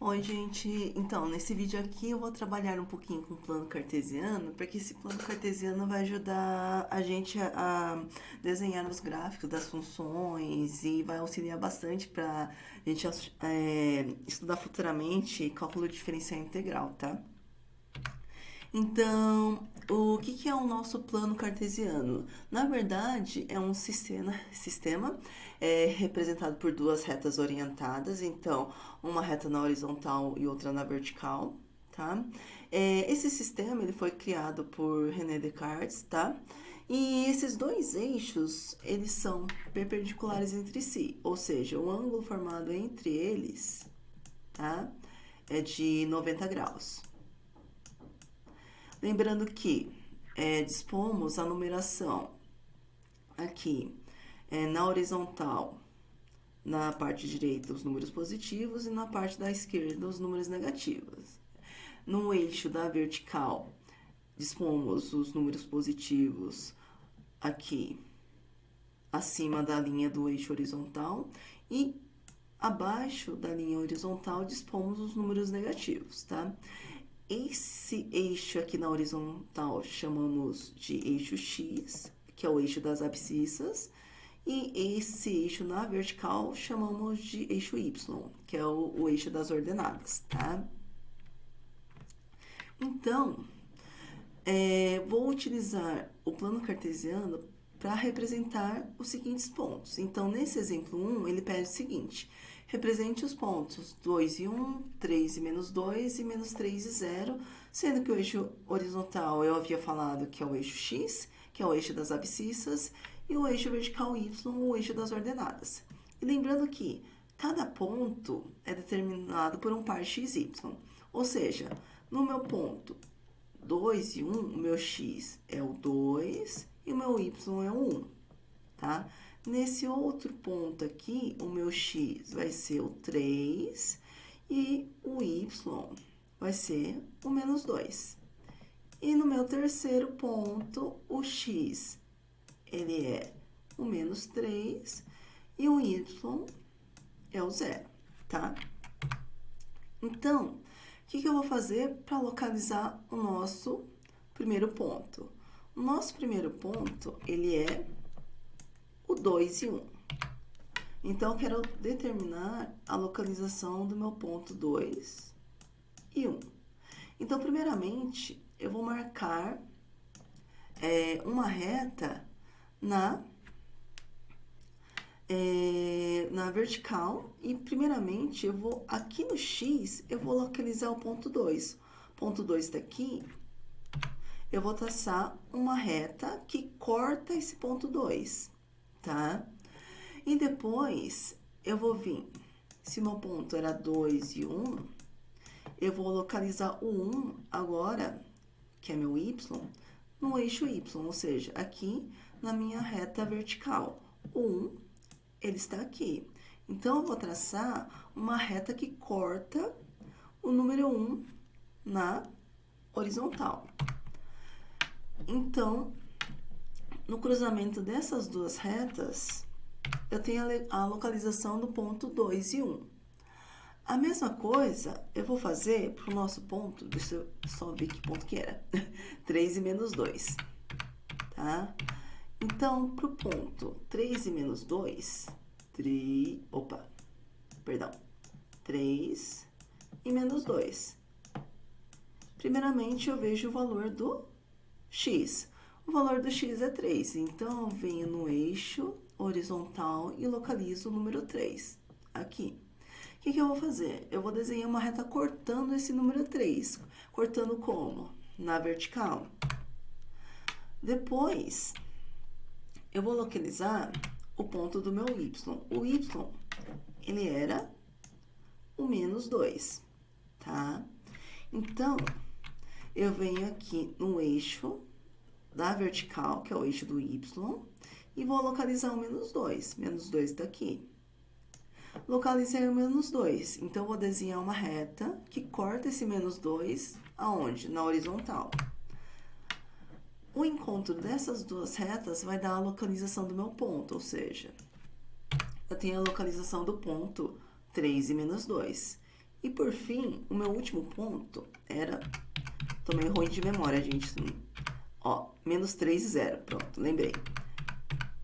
Oi, gente. Então, nesse vídeo aqui eu vou trabalhar um pouquinho com o plano cartesiano, porque esse plano cartesiano vai ajudar a gente a desenhar os gráficos das funções e vai auxiliar bastante para a gente estudar futuramente cálculo diferencial integral, tá? Então, o que é o nosso plano cartesiano? Na verdade, é um sistema representado por duas retas orientadas, então, uma reta na horizontal e outra na vertical, tá? Esse sistema ele foi criado por René Descartes, tá? E esses dois eixos, eles são perpendiculares entre si, ou seja, o ângulo formado entre eles, tá? É de 90 graus. Lembrando que dispomos a numeração aqui na horizontal, na parte direita, os números positivos e na parte da esquerda, os números negativos. No eixo da vertical, dispomos os números positivos aqui acima da linha do eixo horizontal e abaixo da linha horizontal dispomos os números negativos, tá? Esse eixo aqui na horizontal chamamos de eixo X, que é o eixo das abscissas, e esse eixo na vertical chamamos de eixo Y, que é o eixo das ordenadas, tá? Então, vou utilizar o plano cartesiano para representar os seguintes pontos. Então, nesse exemplo 1, ele pede o seguinte: represente os pontos 2 e 1, 3 e menos 2 e menos 3 e 0, sendo que o eixo horizontal eu havia falado que é o eixo X, que é o eixo das abscissas, e o eixo vertical Y, o eixo das ordenadas. E lembrando que cada ponto é determinado por um par XY, ou seja, no meu ponto 2 e 1, o meu x é o 2 e o meu y é o 1, tá? Nesse outro ponto aqui, o meu x vai ser o 3 e o y vai ser o menos 2. E no meu terceiro ponto, o x ele é o menos 3 e o y é o 0, tá? Então, o que eu vou fazer para localizar o nosso primeiro ponto? O nosso primeiro ponto, ele é o 2 e 1. Então, eu quero determinar a localização do meu ponto 2 e 1. Então, primeiramente, eu vou marcar uma reta na na vertical e primeiramente eu vou aqui no X eu vou localizar o ponto 2. Ponto 2 está aqui, eu vou traçar uma reta que corta esse ponto 2, tá? E depois eu vou vir, se meu ponto era 2 e 1, eu vou localizar o 1 agora, que é meu Y, no eixo Y, ou seja, aqui na minha reta vertical. O 1 ele está aqui. Então, eu vou traçar uma reta que corta o número 1 na horizontal. Então, no cruzamento dessas duas retas, eu tenho a localização do ponto 2 e 1. A mesma coisa eu vou fazer para o nosso ponto, deixa eu só ver que ponto que era, 3 e menos 2, tá? Então, para o ponto 3 e menos 2, 3 e menos 2. Primeiramente, eu vejo o valor do x. O valor do x é 3, então eu venho no eixo horizontal e localizo o número 3 aqui. O que eu vou fazer? Eu vou desenhar uma reta cortando esse número 3. Cortando como? Na vertical. Depois, eu vou localizar o ponto do meu y. O y, ele era o menos 2, tá? Então, eu venho aqui no eixo da vertical, que é o eixo do y, e vou localizar o menos 2. Menos 2 está aqui. Localizei o menos 2, então, vou desenhar uma reta que corta esse menos 2 aonde? Na horizontal. O encontro dessas duas retas vai dar a localização do meu ponto, ou seja, eu tenho a localização do ponto 3 e menos 2. E por fim, o meu último ponto era... Tô meio ruim de memória, gente. Ó, menos 3 e 0. Pronto, lembrei.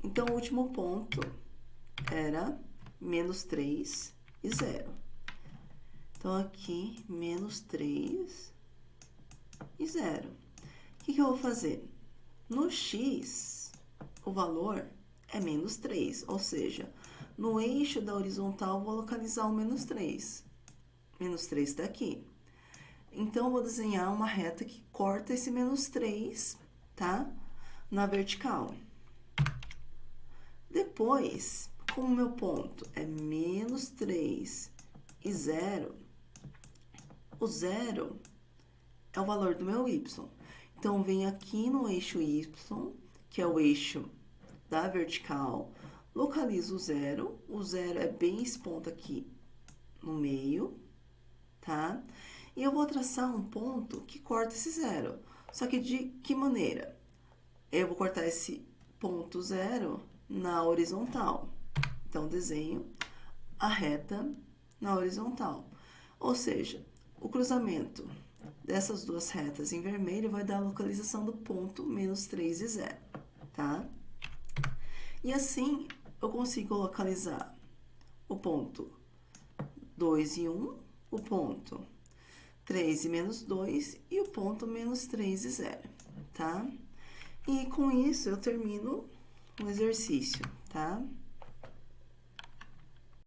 Então, o último ponto era menos 3 e 0. Então, aqui, menos 3 e 0. O que eu vou fazer? No x, o valor é menos 3, ou seja, no eixo da horizontal, vou localizar o menos 3. Menos 3 está aqui. Então, eu vou desenhar uma reta que corta esse menos 3, tá? Na vertical. Depois, como meu ponto é menos 3 e 0, o 0 é o valor do meu y. Então, eu venho aqui no eixo y, que é o eixo da vertical, localizo o 0 é bem esse ponto aqui no meio, tá? E eu vou traçar um ponto que corta esse 0. Só que de que maneira? Eu vou cortar esse ponto 0 na horizontal. Então, desenho a reta na horizontal. Ou seja, o cruzamento dessas duas retas em vermelho vai dar a localização do ponto menos 3 e 0, tá? E assim, eu consigo localizar o ponto 2 e 1, o ponto 3 e menos 2 e o ponto menos 3 e 0, tá? E com isso, eu termino o exercício, tá?